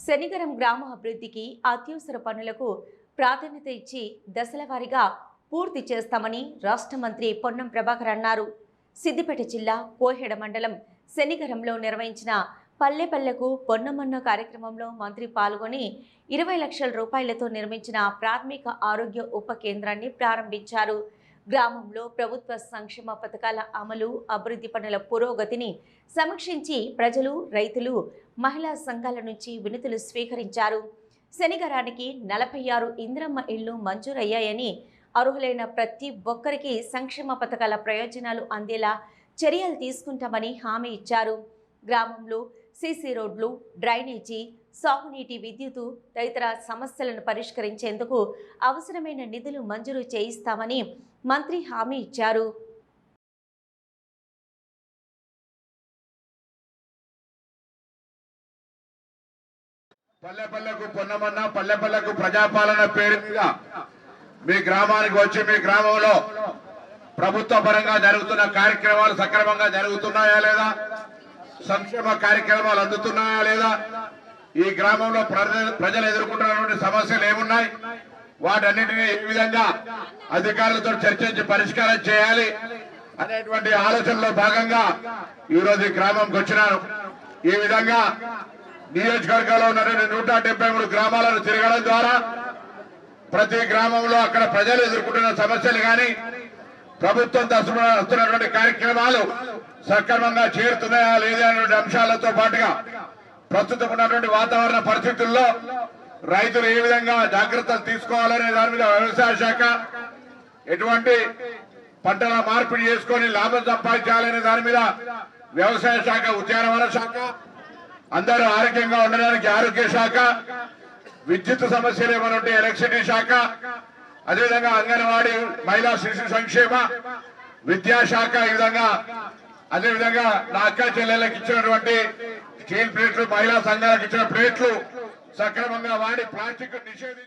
శనిగరం గ్రామ అభివృద్ధికి అత్యవసర పనులకు ప్రాధాన్యత ఇచ్చి దశలవారీగా పూర్తి చేస్తామని రాష్ట్ర మంత్రి పొన్నం ప్రభాకర్ అన్నారు. సిద్దిపేట జిల్లా కోహెడ మండలం శనిగరంలో నిర్వహించిన పల్లె పల్లెకు పొన్నమన్న కార్యక్రమంలో మంత్రి పాల్గొని 20 లక్షల రూపాయలతో నిర్మించిన ప్రాథమిక ఆరోగ్య ఉప కేంద్రాన్ని ప్రారంభించారు. గ్రామంలో ప్రభుత్వ సంక్షేమ పథకాల అమలు, అభివృద్ధి పనుల పురోగతిని సమీక్షించి ప్రజలు, రైతులు, మహిళా సంఘాల నుంచి వినతులు స్వీకరించారు. శనిగరానికి 46 ఇందిరమ్మ ఇళ్లు మంజూరయ్యాయని, అర్హులైన ప్రతి ఒక్కరికి సంక్షేమ పథకాల ప్రయోజనాలు అందేలా చర్యలు తీసుకుంటామని హామీ ఇచ్చారు. గ్రామంలో సీసీ రోడ్లు, డ్రైనేజీ, సాగునీటి, విద్యుత్ తదితర సమస్యలను పరిష్కరించేందుకు అవసరమైన నిధులు మంజూరు చేయిస్తామని మంత్రి హామీ ఇచ్చారు. పల్లె పల్లెకు పొన్నమన్న, పల్లె పల్లెకు ప్రజాపాలన పేరు మీద మీ గ్రామానికి వచ్చి మీ గ్రామంలో ప్రభుత్వ పరంగా జరుగుతున్న కార్యక్రమాలు సక్రమంగా జరుగుతున్నాయా లేదా, సంక్షేమ కార్యక్రమాలు అందుతున్నాయా లేదా, ఈ గ్రామంలో ప్రజలు ఎదుర్కొంటున్నటువంటి సమస్యలు ఏమున్నాయి, వాటన్నిటినీ ఏ విధంగా అధికారులతో చర్చించి పరిష్కారం చేయాలి అనేటువంటి ఆలోచనలో భాగంగా ఈరోజు ఈ గ్రామంకి వచ్చినాను. ఈ విధంగా నియోజకవర్గంలో ఉన్నటువంటి 173 గ్రామాలను తిరగడం ద్వారా ప్రతి గ్రామంలో అక్కడ ప్రజలు ఎదుర్కొంటున్న సమస్యలు కానీ, ప్రభుత్వం తరఫున వస్తున్నటువంటి కార్యక్రమాలు సక్రమంగా చేరుతున్నాయా లేదా అనే అంశాలతో పాటుగా ప్రస్తుతం ఉన్నటువంటి వాతావరణ పరిస్థితుల్లో రైతులు ఏ విధంగా జాగ్రత్తలు తీసుకోవాలనే దాని మీద వ్యవసాయ శాఖ ఎటువంటి పంటల మార్పిడి చేసుకొని లాభం సంపాదించాలనే దాని మీద వ్యవసాయ శాఖ, ఉద్యానవన శాఖ, అందరూ ఆరోగ్యంగా ఉండడానికి ఆరోగ్య శాఖ, విద్యుత్ సమస్యలు ఏమైనా ఉంటే ఎలక్ట్రిసిటీ శాఖ, అదేవిధంగా అంగన్వాడీ, మహిళా శిశు సంక్షేమ, విద్యాశాఖ, ఈ విధంగా అదేవిధంగా నా అక్క చెల్లెళ్ళకి ఇచ్చినటువంటి స్టీల్ ప్లేట్లు, మహిళా సంఘాలకు ఇచ్చిన ప్లేట్లు సక్రమంగా వాడి ప్లాస్టిక్ నిషేధించి